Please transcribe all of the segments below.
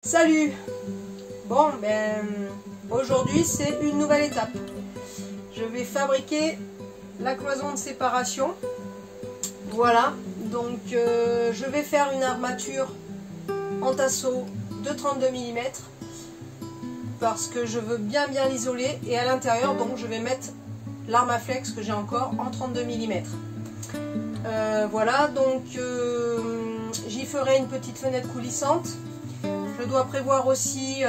Salut! Bon, aujourd'hui c'est une nouvelle étape. Je vais fabriquer la cloison de séparation. Voilà, donc je vais faire une armature en tasseau de 32 mm parce que je veux bien l'isoler, et à l'intérieur donc je vais mettre l'Armaflex que j'ai encore en 32 mm. Voilà, donc j'y ferai une petite fenêtre coulissante. Je dois prévoir aussi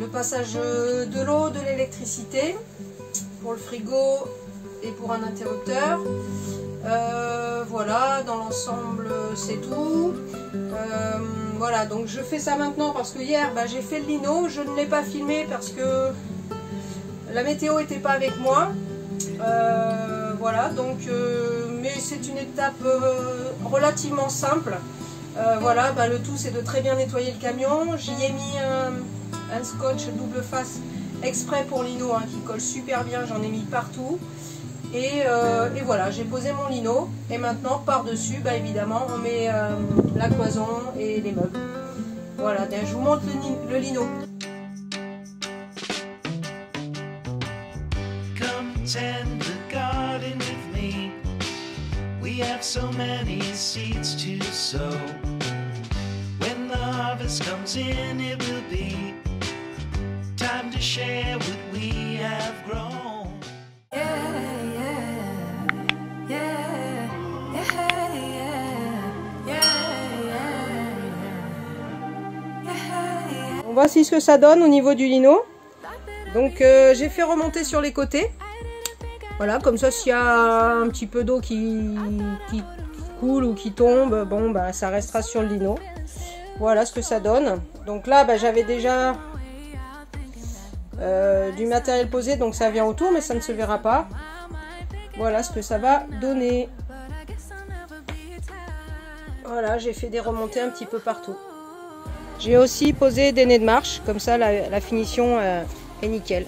le passage de l'eau, de l'électricité pour le frigo et pour un interrupteur. Voilà, dans l'ensemble c'est tout. Voilà, donc je fais ça maintenant parce que hier j'ai fait le lino. Je ne l'ai pas filmé parce que la météo n'était pas avec moi. Voilà, donc mais c'est une étape relativement simple. Voilà, le tout c'est de très bien nettoyer le camion. J'y ai mis un scotch double face exprès pour lino qui colle super bien, j'en ai mis partout. Et voilà, j'ai posé mon lino et maintenant par dessus évidemment on met la cloison et les meubles. Voilà, je vous montre le lino. We have so many seeds to sow. When the harvest comes in, it will be time to share what we have grown. Voici ce que ça donne au niveau du lino. Donc j'ai fait remonter sur les côtés. Voilà, comme ça s'il y a un petit peu d'eau qui coule ou qui tombe, ça restera sur le lino. Voilà ce que ça donne. Donc là j'avais déjà du matériel posé, donc ça vient autour, mais ça ne se verra pas. Voilà ce que ça va donner. Voilà, j'ai fait des remontées un petit peu partout. J'ai aussi posé des nez de marche, comme ça la finition est nickel.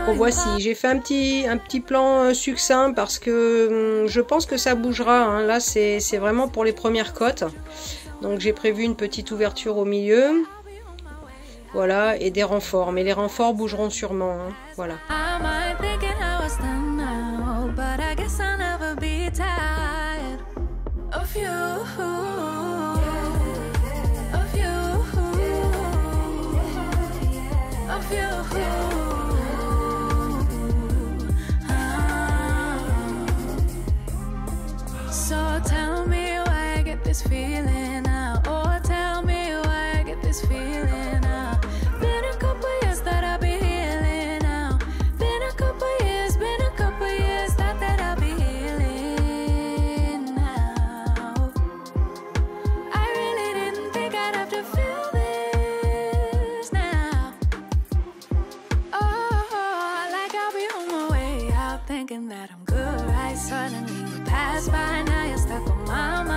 Bon, voici, j'ai fait un petit plan succinct parce que je pense que ça bougera. Là, c'est vraiment pour les premières cotes. Donc j'ai prévu une petite ouverture au milieu. Voilà, et des renforts. Mais les renforts bougeront sûrement. Voilà. This feeling now, oh tell me why I get this feeling now. Been a couple years that I've been healing now. Been a couple years that I'll be healing now. I really didn't think I'd have to feel this now. Oh, like I'll be on my way out thinking that I'm good, right? Suddenly you pass by, now you're stuck on my mind.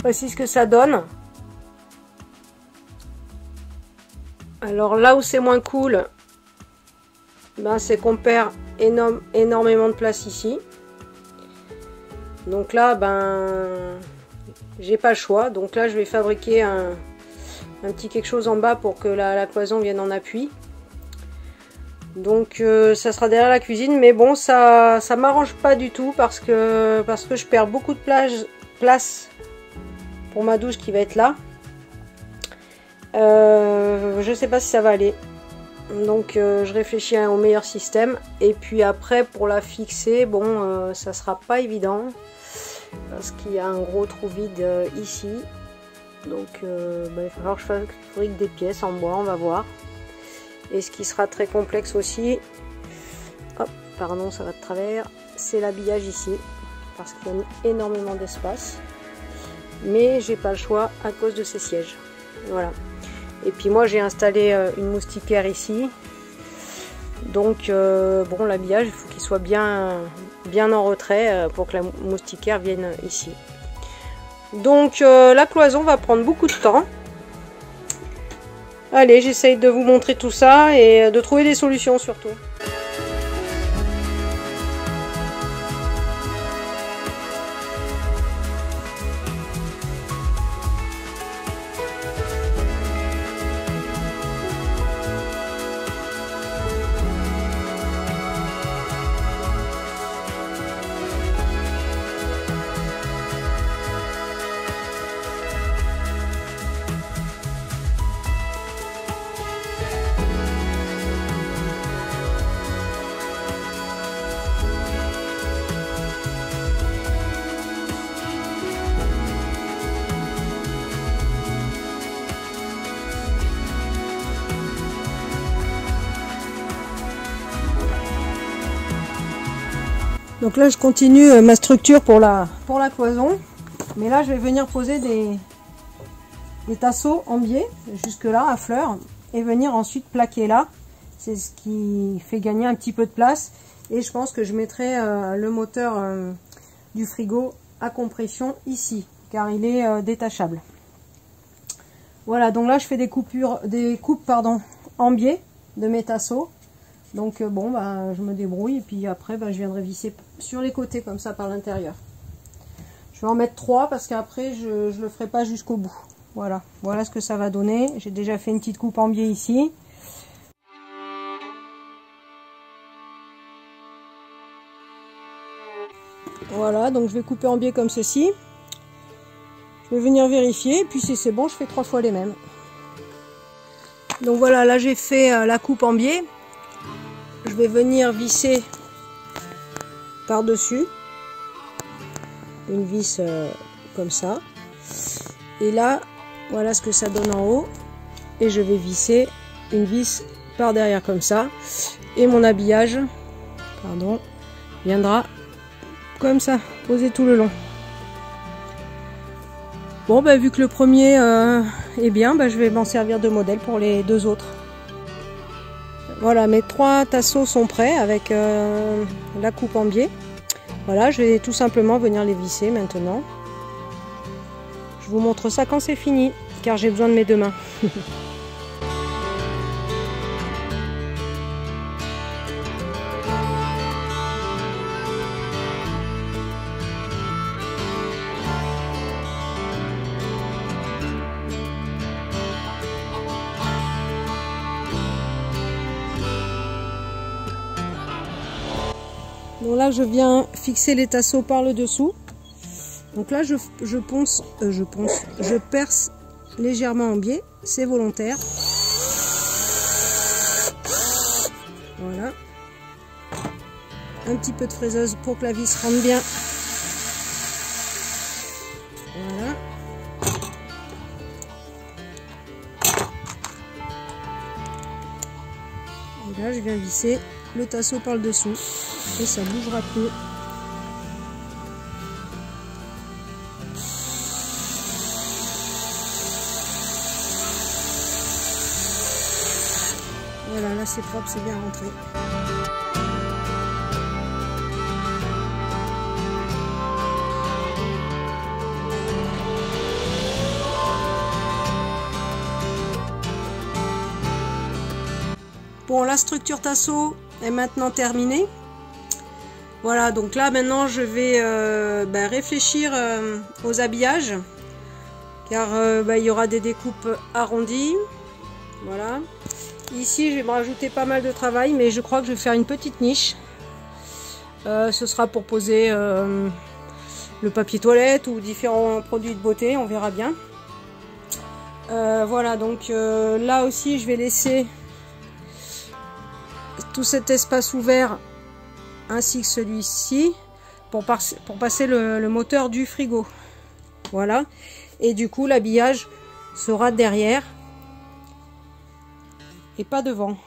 Voici ce que ça donne. Alors là où c'est moins cool, c'est qu'on perd énormément de place ici. Donc là, j'ai pas le choix. Donc là, je vais fabriquer un petit quelque chose en bas pour que la cloison vienne en appui. Donc ça sera derrière la cuisine, mais bon, ça m'arrange pas du tout parce que je perds beaucoup de place pour ma douche qui va être là. Je sais pas si ça va aller. Donc je réfléchis au meilleur système. Et puis après pour la fixer, bon ça sera pas évident. Parce qu'il y a un gros trou vide ici. Donc il va falloir que je fabrique des pièces en bois, on va voir. Et ce qui sera très complexe aussi, hop, pardon, ça va de travers, c'est l'habillage ici. Parce qu'il y a énormément d'espace. Mais j'ai pas le choix à cause de ces sièges. Voilà. Et puis moi j'ai installé une moustiquaire ici. Donc bon, l'habillage il faut qu'il soit bien en retrait pour que la moustiquaire vienne ici. Donc la cloison va prendre beaucoup de temps. Allez, j'essaye de vous montrer tout ça et de trouver des solutions surtout. Donc là je continue ma structure pour la cloison, mais là je vais venir poser des tasseaux en biais jusque là à fleurs et venir ensuite plaquer là. C'est ce qui fait gagner un petit peu de place et je pense que je mettrai le moteur du frigo à compression ici car il est détachable. Voilà, donc là je fais des coupes en biais de mes tasseaux. Donc bon, bah, je me débrouille et puis après bah, je viendrai visser sur les côtés comme ça par l'intérieur. Je vais en mettre 3 parce qu'après je le ferai pas jusqu'au bout. Voilà, voilà ce que ça va donner. J'ai déjà fait une petite coupe en biais ici. Voilà, donc je vais couper en biais comme ceci. Je vais venir vérifier et puis si c'est bon, je fais 3 fois les mêmes. Donc voilà, là j'ai fait la coupe en biais. Je vais venir visser par-dessus, une vis comme ça. Et là, voilà ce que ça donne en haut. Et je vais visser une vis par derrière comme ça. Et mon habillage, pardon, viendra comme ça, posé tout le long. Bon, bah, vu que le premier est bien, bah, je vais m'en servir de modèle pour les 2 autres. Voilà, mes 3 tasseaux sont prêts avec la coupe en biais. Voilà, je vais tout simplement venir les visser maintenant. Je vous montre ça quand c'est fini, car j'ai besoin de mes 2 mains. Donc là je viens fixer les tasseaux par le dessous. Donc là je perce légèrement en biais, c'est volontaire. Voilà. Un petit peu de fraiseuse pour que la vis rentre bien. Voilà. Et là je viens visser le tasseau par le dessous. Et ça bougera plus. Voilà, là c'est propre, c'est bien rentré. Bon, la structure tasseau est maintenant terminée. Voilà, donc là maintenant je vais réfléchir aux habillages, car il y aura des découpes arrondies. Voilà. Ici je vais me rajouter pas mal de travail, mais je crois que je vais faire une petite niche. Ce sera pour poser le papier toilette ou différents produits de beauté, on verra bien. Voilà, donc là aussi je vais laisser tout cet espace ouvert ainsi que celui-ci pour passer le moteur du frigo. Voilà. Et du coup, l'habillage sera derrière et pas devant,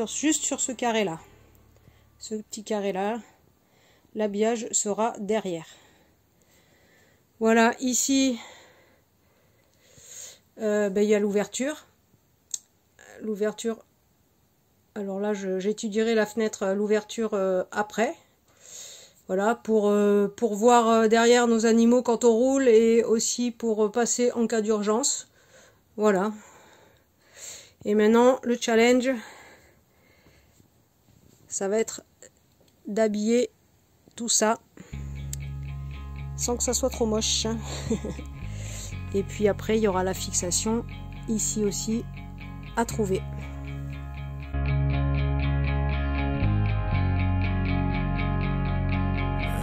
juste sur ce carré-là. Ce petit carré-là, l'habillage sera derrière. Voilà, ici, il y a l'ouverture. L'ouverture, alors là, j'étudierai la fenêtre, l'ouverture après. Voilà, pour voir derrière nos animaux quand on roule et aussi pour passer en cas d'urgence. Voilà. Et maintenant, le challenge, ça va être d'habiller tout ça sans que ça soit trop moche. Et puis après, il y aura la fixation ici aussi à trouver.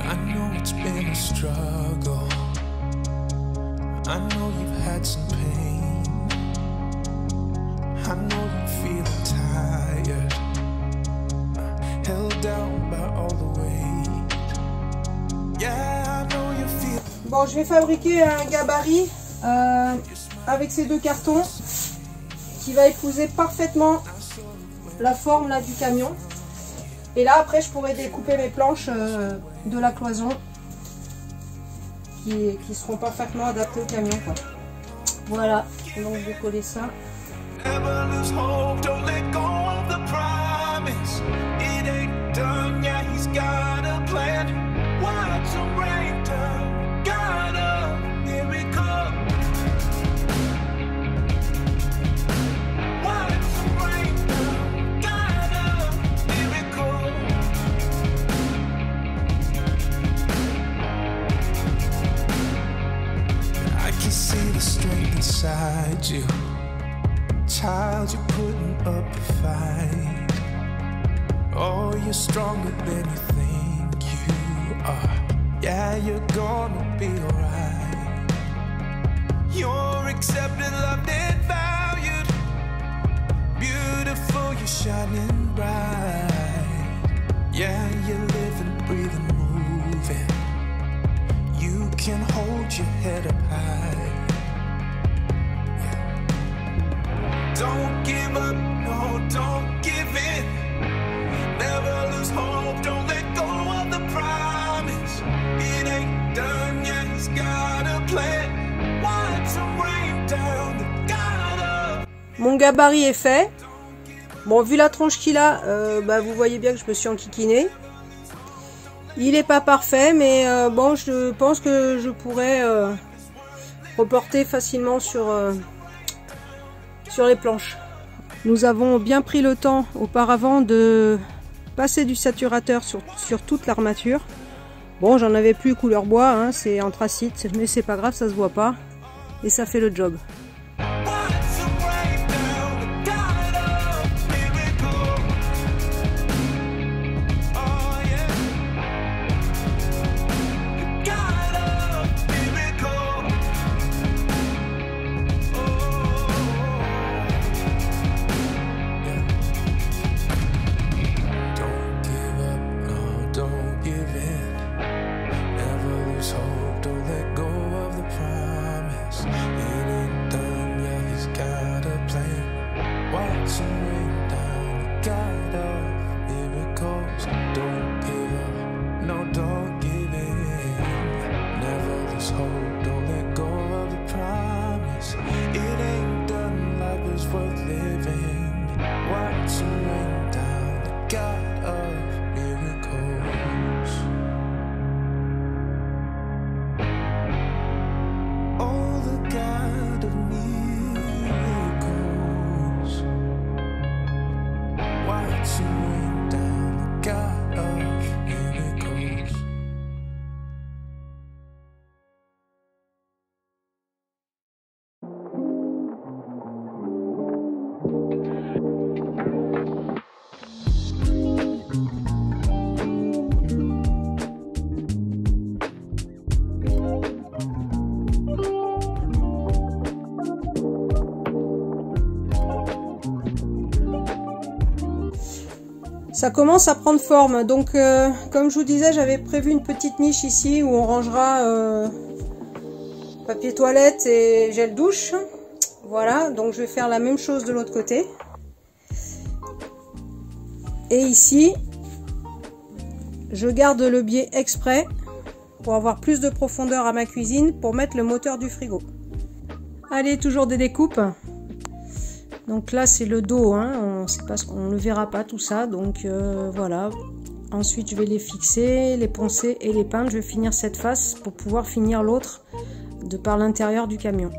I know it's been a struggle. I know you've had some pain. I know you're feeling tired, held down by all the weight. Yeah, I know you feel. Bon, je vais fabriquer un gabarit avec ces deux cartons qui va épouser parfaitement la forme là du camion. Et là, après, je pourrai découper mes planches de la cloison qui seront parfaitement adaptées au camion, quoi. Voilà, donc je vais coller ça. Never lose hope, don't let go of the promise. It ain't done, yeah, he's got a plan. Watch him break down, got a miracle. Watch him break down, got a miracle. I can see the strength inside you. Child, you're putting up a fight. Oh, you're stronger than you think you are. Yeah, you're gonna be alright. You're accepted, loved, and valued. Beautiful, you're shining bright. Yeah, you're living, breathing, moving. You can hold your head up high. Don't give up, no, don't give in. Never lose hope, don't let go of the promise. It ain't done yet, he's got a plan. Watch him rain down the God of... Mon gabarit est fait. Bon, vu la tronche qu'il a, vous voyez bien que je me suis enquiquinée. Il n'est pas parfait, mais bon, je pense que je pourrais reporter facilement sur les planches. Nous avons bien pris le temps auparavant de passer du saturateur sur toute l'armature. Bon, j'en avais plus couleur bois, hein, c'est anthracite, mais c'est pas grave, ça se voit pas et ça fait le job. Hope, don't let go of the promise. It ain't done. Ça commence à prendre forme. Donc comme je vous disais, j'avais prévu une petite niche ici où on rangera papier toilette et gel douche. Voilà, donc je vais faire la même chose de l'autre côté. Et ici, je garde le biais exprès pour avoir plus de profondeur à ma cuisine pour mettre le moteur du frigo. Allez, toujours des découpes. Donc là, c'est le dos, hein. On le verra pas tout ça, donc voilà. Ensuite, je vais les fixer, les poncer et les peindre. Je vais finir cette face pour pouvoir finir l'autre de par l'intérieur du camion.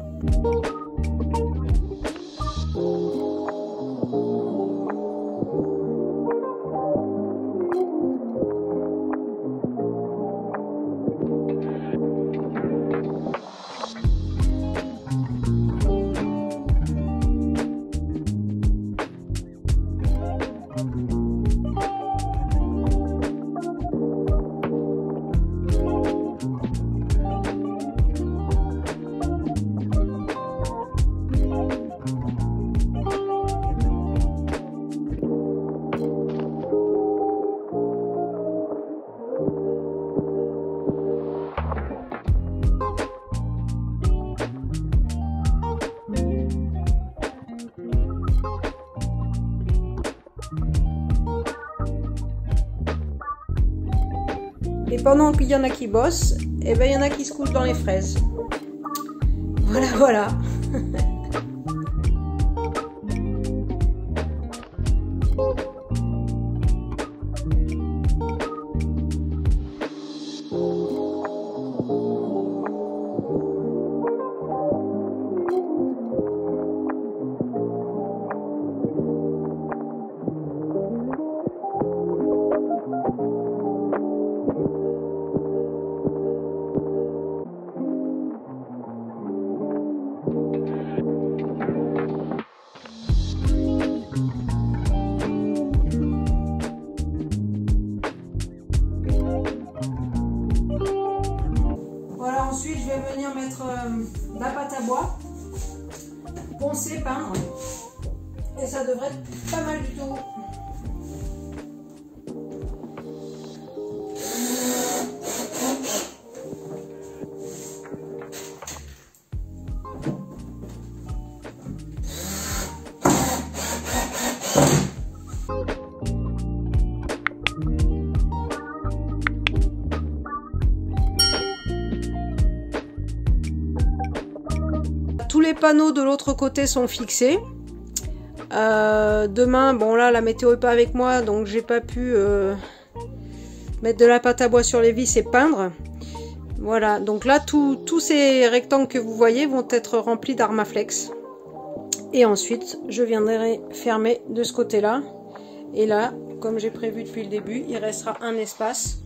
Et pendant qu'il y en a qui bossent, et ben il y en a qui se couchent dans les fraises. Voilà, voilà. Ensuite, je vais venir mettre la pâte à bois, poncer, peindre, et ça devrait être pas mal du tout. Tous les panneaux de l'autre côté sont fixés. Demain, bon là la météo est pas avec moi, donc j'ai pas pu mettre de la pâte à bois sur les vis et peindre. Voilà, donc là tous ces rectangles que vous voyez vont être remplis d'Armaflex. Et ensuite, je viendrai fermer de ce côté-là. Et là, comme j'ai prévu depuis le début, il restera un espace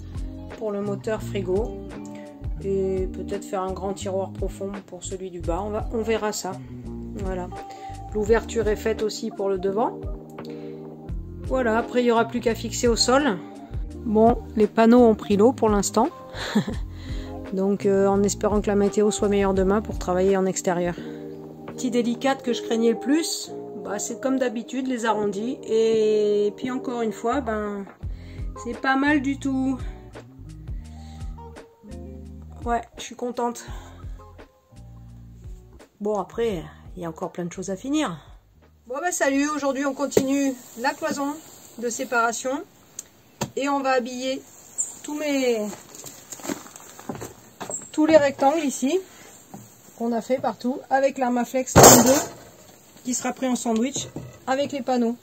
pour le moteur frigo. Et peut-être faire un grand tiroir profond pour celui du bas, on verra ça. Voilà, l'ouverture est faite aussi pour le devant. Voilà, après il n'y aura plus qu'à fixer au sol. Bon, les panneaux ont pris l'eau pour l'instant. Donc en espérant que la météo soit meilleure demain pour travailler en extérieur. Petit délicate que je craignais le plus, bah, c'est comme d'habitude les arrondis. Et puis encore une fois, ben c'est pas mal du tout. Ouais, je suis contente. Bon, après, il y a encore plein de choses à finir. Bon, bah salut, aujourd'hui on continue la cloison de séparation. Et on va habiller tous les rectangles ici, qu'on a fait partout, avec l'Armaflex 32, qui sera pris en sandwich, avec les panneaux.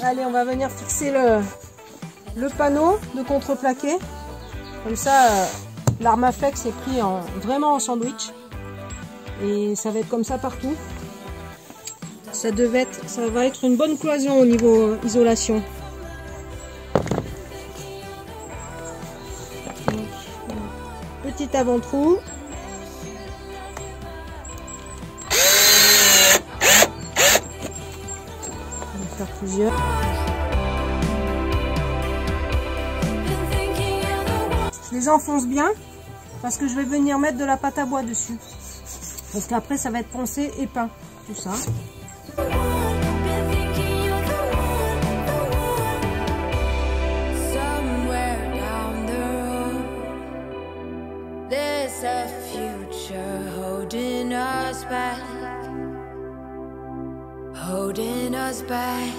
Allez, on va venir fixer le panneau de contreplaqué. Comme ça, l'Armaflex est pris vraiment en sandwich. Et ça va être comme ça partout. Ça va être une bonne cloison au niveau isolation. Donc, petit avant-trou. On va faire plusieurs. Je les enfonce bien parce que je vais venir mettre de la pâte à bois dessus. Parce qu'après ça va être poncé et peint, tout ça. Holding us back.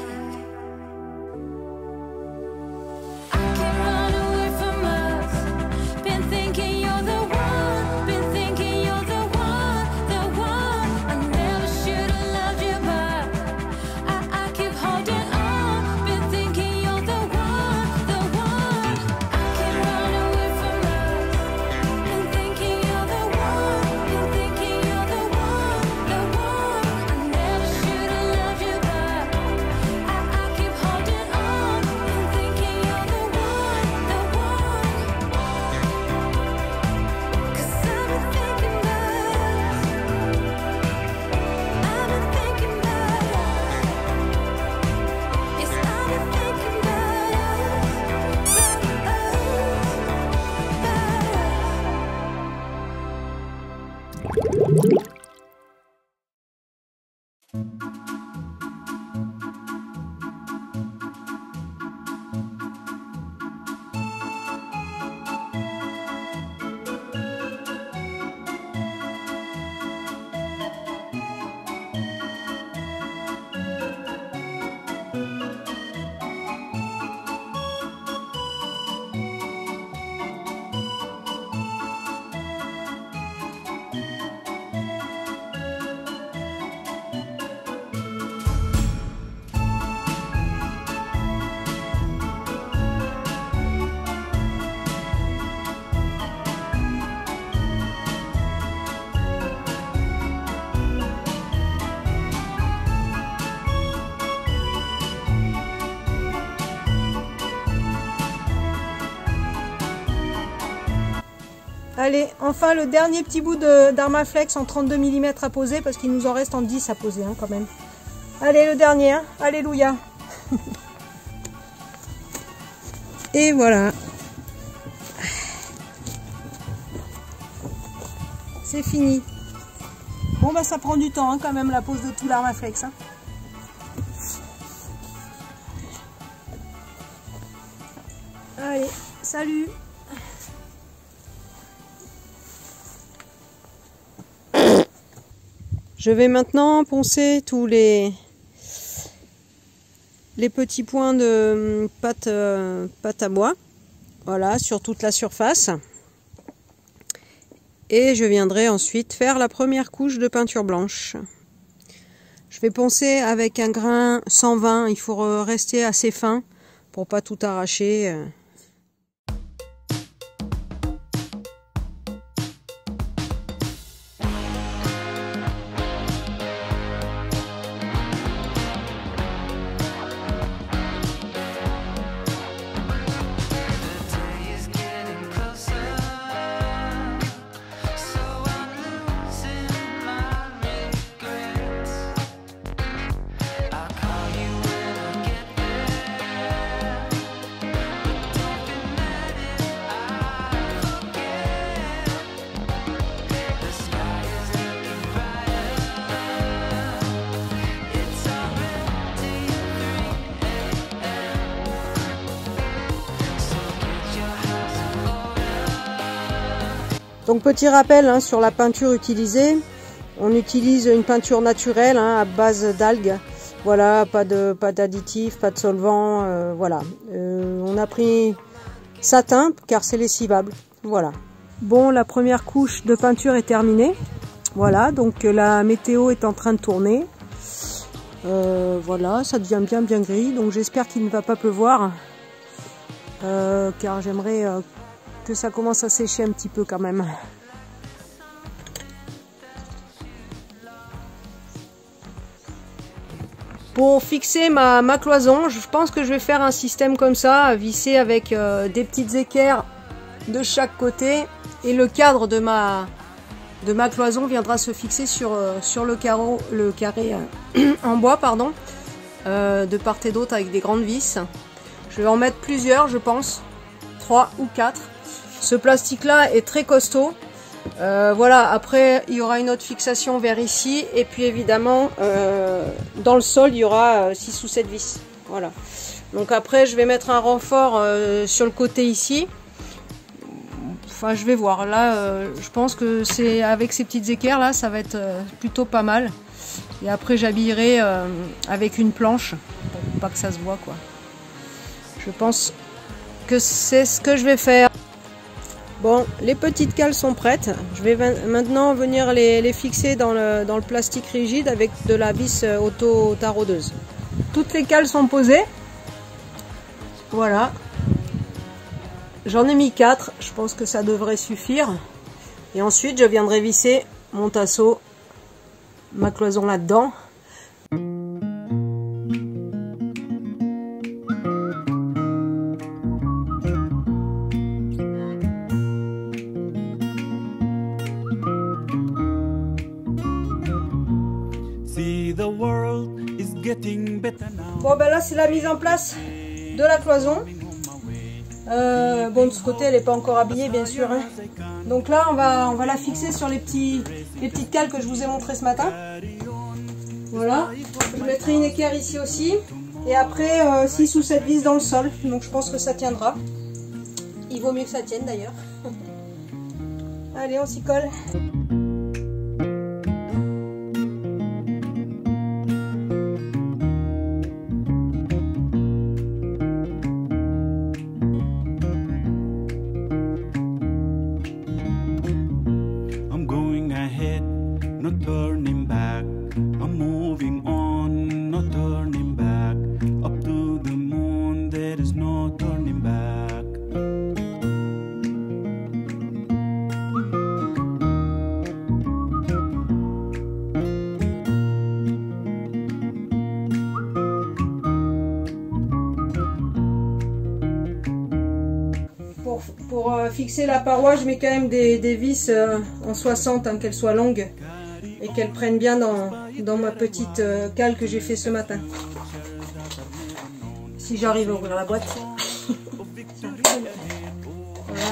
Allez, enfin le dernier petit bout d'Armaflex en 32 mm à poser parce qu'il nous en reste en 10 à poser quand même. Allez, le dernier, hein. Alléluia. Et voilà. C'est fini. Bon bah ça prend du temps quand même la pose de tout l'Armaflex. Allez, salut. Je vais maintenant poncer tous les petits points de pâte à bois, voilà, sur toute la surface. Et je viendrai ensuite faire la première couche de peinture blanche. Je vais poncer avec un grain 120, il faut rester assez fin pour pas tout arracher. Donc petit rappel sur la peinture utilisée, on utilise une peinture naturelle à base d'algues, voilà, pas d'additifs, pas de solvant, voilà. On a pris satin car c'est lessivable, voilà. Bon, la première couche de peinture est terminée, voilà, donc la météo est en train de tourner. Voilà, ça devient bien gris, donc j'espère qu'il ne va pas pleuvoir, car j'aimerais que ça commence à sécher un petit peu quand même. Pour fixer ma cloison, je pense que je vais faire un système comme ça, visser avec des petites équerres de chaque côté, et le cadre de ma cloison viendra se fixer sur le carré en bois, pardon, de part et d'autre avec des grandes vis. Je vais en mettre plusieurs, je pense, 3 ou 4. Ce plastique là est très costaud. Voilà, après il y aura une autre fixation vers ici, et puis évidemment dans le sol il y aura 6 ou 7 vis. Voilà, donc après je vais mettre un renfort sur le côté ici. Enfin, je vais voir. Là, je pense que c'est avec ces petites équerres là, ça va être plutôt pas mal. Et après, j'habillerai avec une planche pour pas que ça se voit, quoi. Je pense que c'est ce que je vais faire. Bon, les petites cales sont prêtes. Je vais maintenant venir les fixer dans le plastique rigide avec de la vis auto-taraudeuse. Toutes les cales sont posées. Voilà. J'en ai mis 4, je pense que ça devrait suffire. Et ensuite, je viendrai visser mon tasseau, ma cloison là-dedans. Bon, ben là, c'est la mise en place de la cloison. Bon, de ce côté elle n'est pas encore habillée, bien sûr, hein. Donc là on va la fixer sur les petites cales que je vous ai montré ce matin. Voilà, je mettrai une équerre ici aussi, et après 6 ou 7 vis dans le sol, donc je pense que ça tiendra. Il vaut mieux que ça tienne d'ailleurs. Allez, on s'y colle. Pour fixer la paroi, je mets quand même des vis en 60, hein, qu'elles soient longues et qu'elles prennent bien dans ma petite cale que j'ai fait ce matin. Si j'arrive à ouvrir la boîte. Voilà.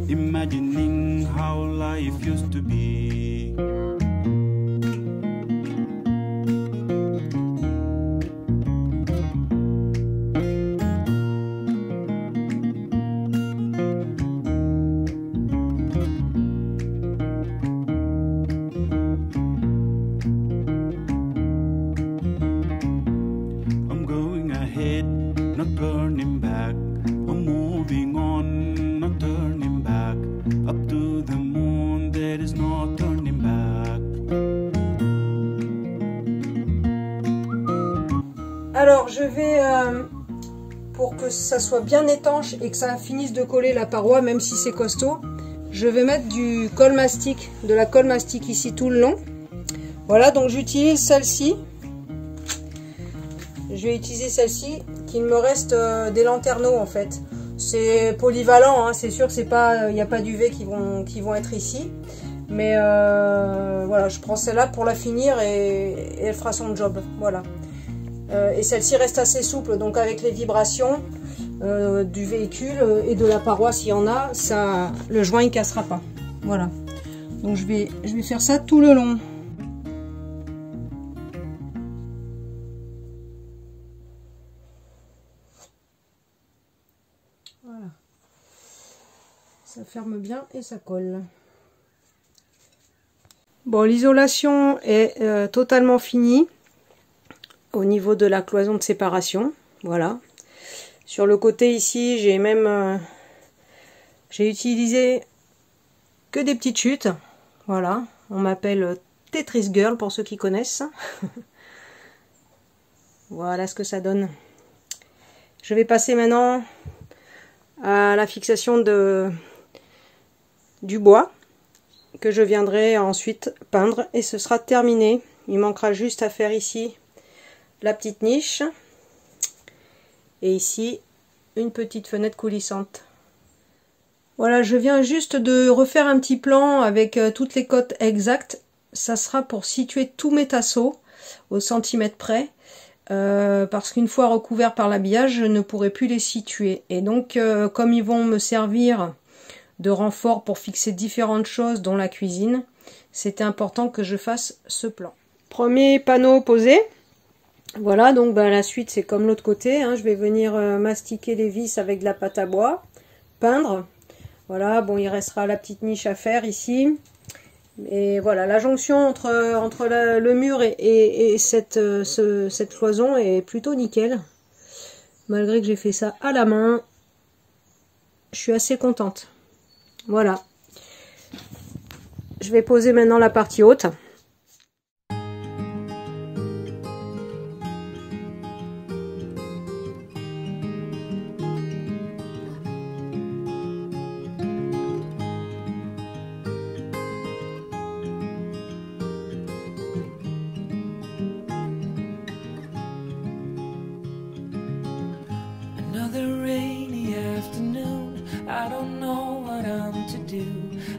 Imagining how life used to be. Not turning back, I'm moving on, not turning back, up to the moon, there is no turning back. Alors je vais, pour que ça soit bien étanche et que ça finisse de coller la paroi, même si c'est costaud, je vais mettre du colle mastic, de la colle mastic ici tout le long. Voilà, donc j'utilise celle-ci. Je vais utiliser celle-ci, qu'il me reste des lanterneaux en fait. C'est polyvalent, hein, c'est sûr que c'est pas, il n'y a pas d'UV qui vont être ici. Mais voilà, je prends celle-là pour la finir et elle fera son job. Voilà. Et celle-ci reste assez souple, donc avec les vibrations du véhicule et de la paroi s'il y en a, ça, le joint il cassera pas. Voilà. Donc je vais faire ça tout le long. Voilà. Ça ferme bien et ça colle. Bon, l'isolation est totalement finie au niveau de la cloison de séparation. Voilà. Sur le côté ici, j'ai même j'ai utilisé que des petites chutes. Voilà, on m'appelle Tetris Girl pour ceux qui connaissent. Voilà ce que ça donne. Je vais passer maintenant à la fixation du bois que je viendrai ensuite peindre et ce sera terminé. Il manquera juste à faire ici la petite niche et ici une petite fenêtre coulissante. Voilà, je viens juste de refaire un petit plan avec toutes les cotes exactes. Ça sera pour situer tous mes tasseaux au centimètre près. Parce qu'une fois recouverts par l'habillage, je ne pourrai plus les situer. Et donc, comme ils vont me servir de renfort pour fixer différentes choses, dont la cuisine, c'était important que je fasse ce plan. Premier panneau posé. Voilà, donc la suite c'est comme l'autre côté. Hein, je vais venir mastiquer les vis avec de la pâte à bois, peindre. Voilà, bon, il restera la petite niche à faire ici. Et voilà, la jonction entre le mur et cette cloison est plutôt nickel. Malgré que j'ai fait ça à la main, je suis assez contente. Voilà. Je vais poser maintenant la partie haute.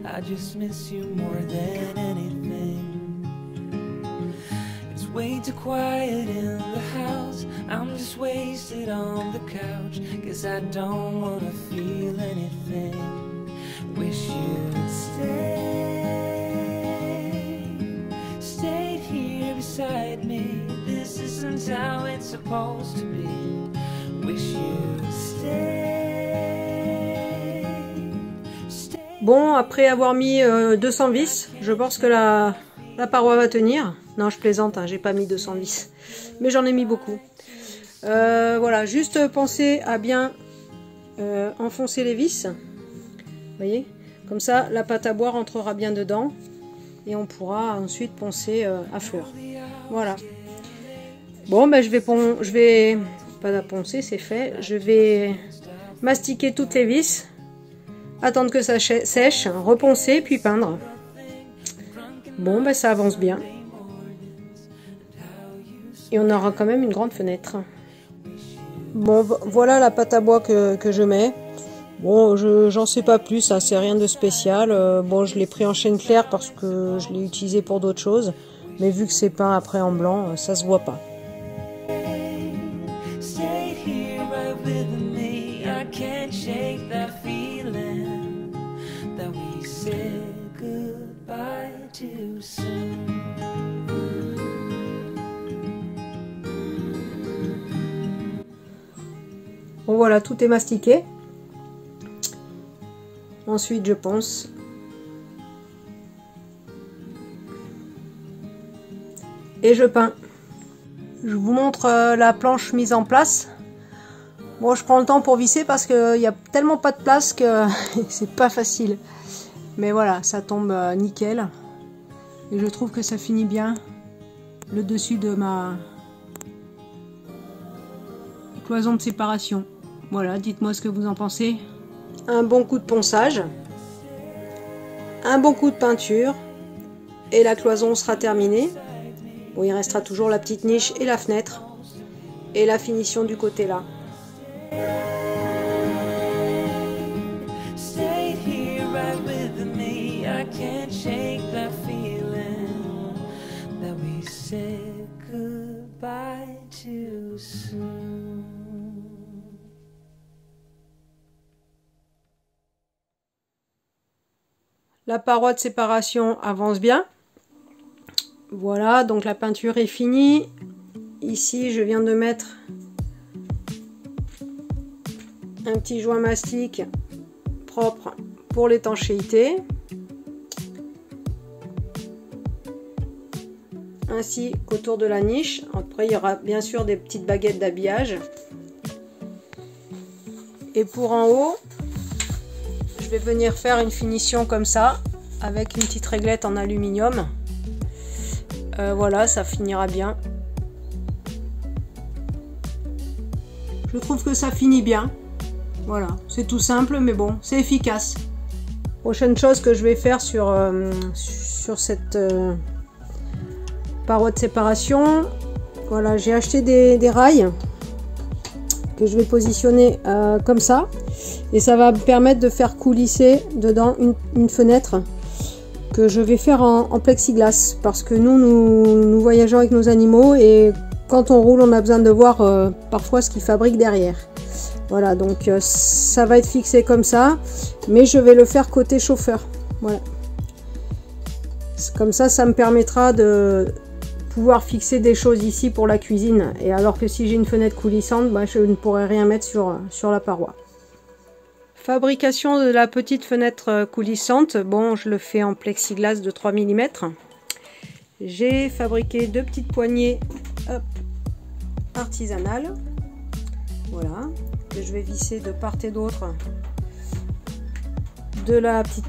I just miss you more than anything. It's way too quiet in the house. I'm just wasted on the couch. Guess I don't wanna feel anything. Wish you'd stayed here beside me. This isn't how it's supposed to be. Wish you'd stayed. Bon, après avoir mis 200 vis, je pense que la paroi va tenir. Non, je plaisante, hein, j'ai pas mis 200 vis. Mais j'en ai mis beaucoup. Voilà, juste pensez à bien enfoncer les vis. Vous voyez? Comme ça, la pâte à bois rentrera bien dedans. Et on pourra ensuite poncer à fleurs. Voilà. Bon, ben je vais pas la poncer, c'est fait. Je vais mastiquer toutes les vis. Attendre que ça sèche, reponcer, puis peindre. Bon, ben ça avance bien. Et on aura quand même une grande fenêtre. Bon, voilà la pâte à bois que je mets. Bon, j'en sais pas plus, hein, c'est rien de spécial. Bon, je l'ai pris en chêne clair parce que je l'ai utilisé pour d'autres choses. Mais vu que c'est peint après en blanc, ça se voit pas. Bon voilà, tout est mastiqué. Ensuite je ponce. Et je peins. Je vous montre la planche mise en place. Bon, je prends le temps pour visser parce qu'il n'y a tellement pas de place que c'est pas facile. Mais voilà, ça tombe nickel. Et je trouve que ça finit bien le dessus de ma cloison de séparation. Voilà, dites-moi ce que vous en pensez. Un bon coup de ponçage, un bon coup de peinture, et la cloison sera terminée. Bon, il restera toujours la petite niche et la fenêtre, et la finition du côté là. La paroi de séparation avance bien. Voilà, donc la peinture est finie. Ici, je viens de mettre un petit joint mastic propre pour l'étanchéité. Ainsi qu'autour de la niche. Après, il y aura bien sûr des petites baguettes d'habillage. Et pour en haut, je vais venir faire une finition comme ça, avec une petite réglette en aluminium. Voilà, ça finira bien. Je trouve que ça finit bien. Voilà, c'est tout simple, mais bon, c'est efficace. Prochaine chose que je vais faire sur cette paroi de séparation. Voilà, j'ai acheté des rails que je vais positionner comme ça. Et ça va me permettre de faire coulisser dedans une fenêtre que je vais faire en plexiglas. Parce que nous voyageons avec nos animaux et quand on roule, on a besoin de voir parfois ce qu'ils fabriquent derrière. Voilà, donc ça va être fixé comme ça, mais je vais le faire côté chauffeur. Voilà. Comme ça, ça me permettra de pouvoir fixer des choses ici pour la cuisine. Et alors que si j'ai une fenêtre coulissante, bah, je ne pourrai rien mettre sur la paroi. Fabrication de la petite fenêtre coulissante. Bon, je le fais en plexiglas de 3 mm. J'ai fabriqué 2 petites poignées artisanales. Voilà, que je vais visser de part et d'autre de la petite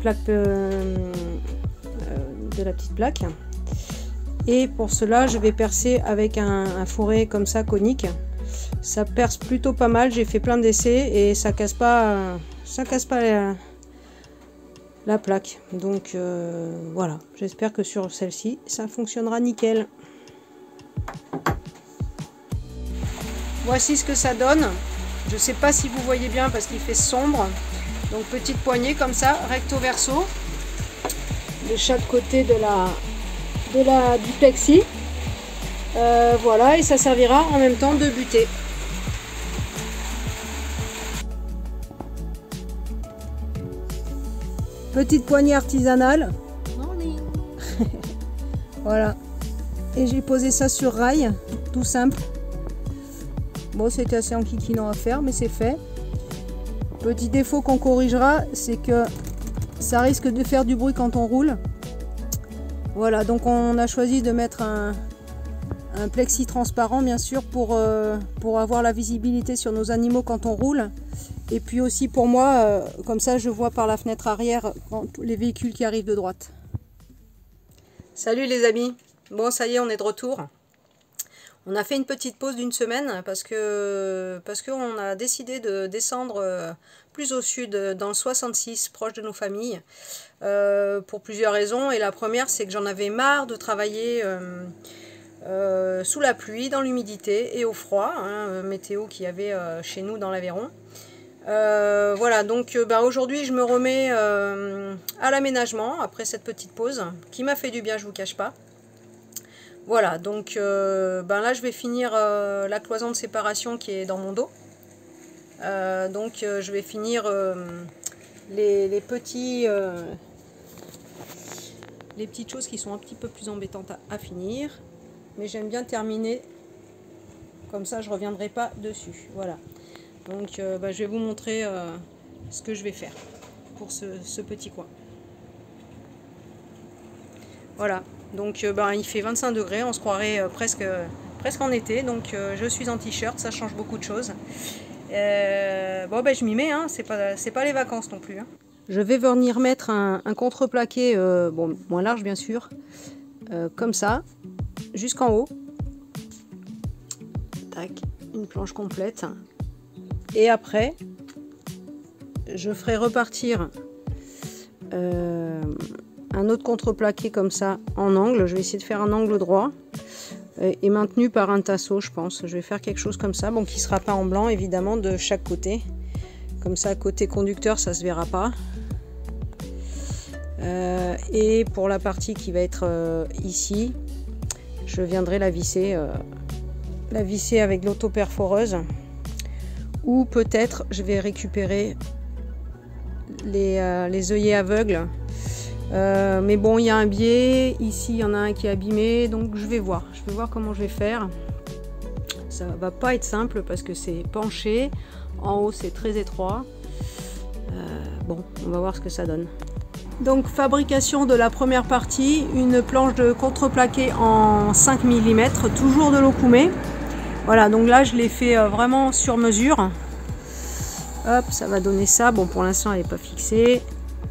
plaque. Et pour cela, je vais percer avec un fourré comme ça conique. Ça perce plutôt pas mal. J'ai fait plein d'essais et ça casse pas la plaque. Donc voilà, j'espère que sur celle-ci, ça fonctionnera nickel. Voici ce que ça donne. Je ne sais pas si vous voyez bien parce qu'il fait sombre. Donc petite poignée comme ça, recto verso, de chaque côté du plexi. Voilà, et ça servira en même temps de butée. Petite poignée artisanale. Voilà. Et j'ai posé ça sur rail, tout simple. Bon, c'était assez enquiquinant à faire, mais c'est fait. Petit défaut qu'on corrigera, c'est que ça risque de faire du bruit quand on roule. Voilà, donc on a choisi de mettre un plexi transparent, bien sûr, pour avoir la visibilité sur nos animaux quand on roule. Et puis aussi pour moi, comme ça je vois par la fenêtre arrière les véhicules qui arrivent de droite. Salut les amis, bon ça y est, on est de retour. On a fait une petite pause d'une semaine parce qu'on a décidé de descendre plus au sud, dans le 66, proche de nos familles, pour plusieurs raisons. Et la première, c'est que j'en avais marre de travailler sous la pluie, dans l'humidité et au froid, hein, météo qu'il y avait chez nous dans l'Aveyron. Voilà, donc aujourd'hui je me remets à l'aménagement après cette petite pause qui m'a fait du bien, je vous cache pas. Voilà, donc là je vais finir la cloison de séparation qui est dans mon dos. Donc je vais finir les petites choses qui sont un petit peu plus embêtantes à finir. Mais j'aime bien terminer, comme ça je ne reviendrai pas dessus. Voilà, donc je vais vous montrer ce que je vais faire pour ce petit coin. Voilà. Donc il fait 25 degrés, on se croirait presque en été, donc je suis en t-shirt, ça change beaucoup de choses. Je m'y mets, hein, c'est pas les vacances non plus. Hein. Je vais venir mettre un contreplaqué, moins large bien sûr, comme ça, jusqu'en haut. Tac, une planche complète. Et après, je ferai repartir un autre contreplaqué comme ça en angle. Je vais essayer de faire un angle droit et maintenu par un tasseau, je pense. Je vais faire quelque chose comme ça, bon, qui sera pas en blanc évidemment de chaque côté. Comme ça, côté conducteur, ça se verra pas. Et pour la partie qui va être ici, je viendrai la visser avec l'auto-perforeuse. Ou peut-être je vais récupérer les œillets aveugles. Mais bon, il y a un biais, ici il y en a un qui est abîmé, donc je vais voir comment je vais faire. Ça va pas être simple parce que c'est penché, en haut c'est très étroit. Bon, on va voir ce que ça donne. Donc fabrication de la première partie, une planche de contreplaqué en 5 mm, toujours de l'Okoume. Voilà, donc là je l'ai fait vraiment sur mesure. Hop, ça va donner ça. Bon, pour l'instant elle n'est pas fixée.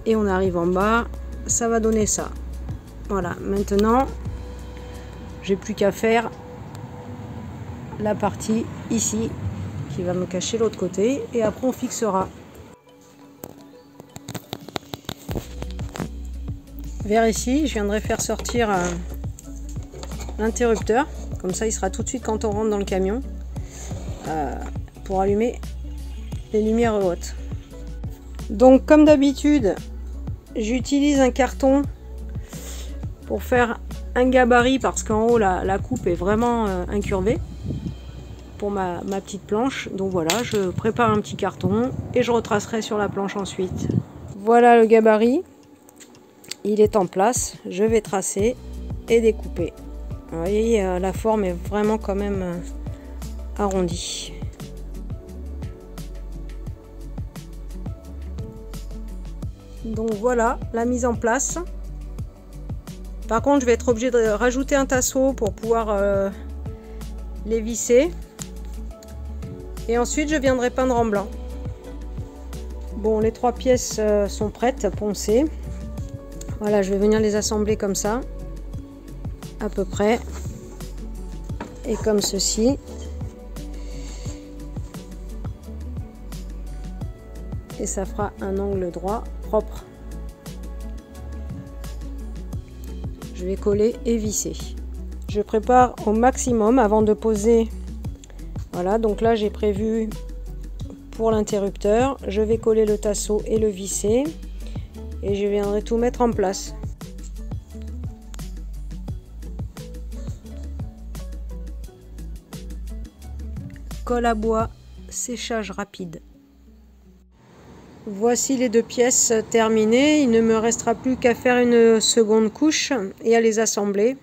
Et on arrive en bas. ça va donner ça. Voilà, maintenant j'ai plus qu'à faire la partie ici qui va me cacher l'autre côté et après on fixera. Vers ici, je viendrai faire sortir l'interrupteur, comme ça il sera tout de suite quand on rentre dans le camion pour allumer les lumières hautes. Donc comme d'habitude, j'utilise un carton pour faire un gabarit parce qu'en haut la coupe est vraiment incurvée pour ma petite planche. Donc voilà, je prépare un petit carton et je retracerai sur la planche ensuite. Voilà le gabarit. Il est en place, je vais tracer et découper. Vous voyez, la forme est vraiment quand même arrondie. Donc voilà la mise en place. Par contre, je vais être obligée de rajouter un tasseau pour pouvoir les visser. Et ensuite, je viendrai peindre en blanc. Bon, les 3 pièces sont prêtes, poncées. Voilà, je vais venir les assembler comme ça, à peu près, et comme ceci. Et ça fera un angle droit propre. Je vais coller et visser. Je prépare au maximum avant de poser. Voilà, donc là j'ai prévu pour l'interrupteur. Je vais coller le tasseau et le visser. Et je viendrai tout mettre en place. Colle à bois, séchage rapide. Voici les 2 pièces terminées. Il ne me restera plus qu'à faire une seconde couche et à les assembler.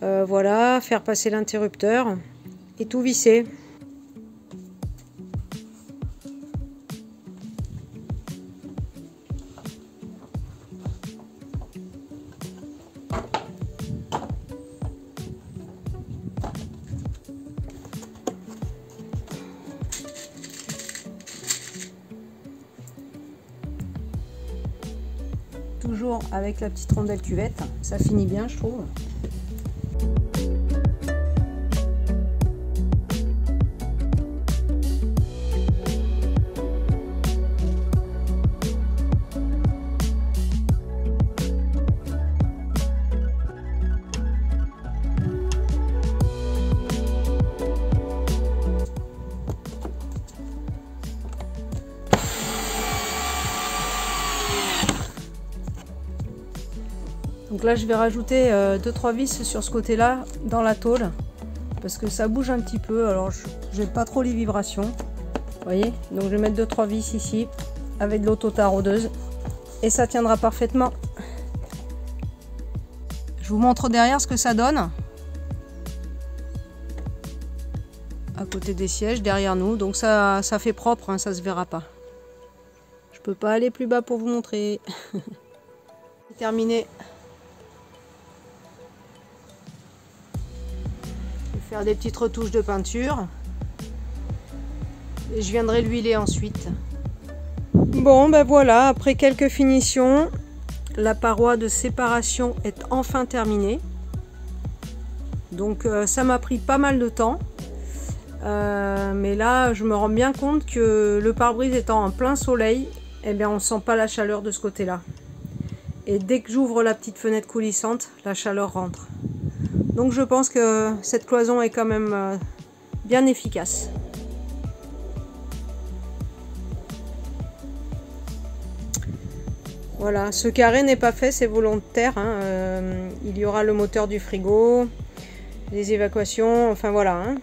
Voilà, faire passer l'interrupteur et tout visser. Toujours avec la petite rondelle cuvette, ça finit bien je trouve. Donc là je vais rajouter 2-3 vis sur ce côté là dans la tôle parce que ça bouge un petit peu, alors je n'ai pas trop les vibrations, vous voyez, donc je vais mettre 2-3 vis ici avec de l'auto-taraudeuse et ça tiendra parfaitement. Je vous montre derrière ce que ça donne à côté des sièges derrière nous, donc ça fait propre, hein, ça se verra pas. Je peux pas aller plus bas pour vous montrer. C'est terminé. Faire des petites retouches de peinture et je viendrai l'huiler ensuite. Bon ben voilà, après quelques finitions, la paroi de séparation est enfin terminée. Donc ça m'a pris pas mal de temps, mais là je me rends bien compte que le pare-brise étant en plein soleil, eh bien on sent pas la chaleur de ce côté là, et dès que j'ouvre la petite fenêtre coulissante, la chaleur rentre. Donc je pense que cette cloison est quand même bien efficace. Voilà, ce carré n'est pas fait, c'est volontaire, hein. Il y aura le moteur du frigo, les évacuations, enfin voilà, hein.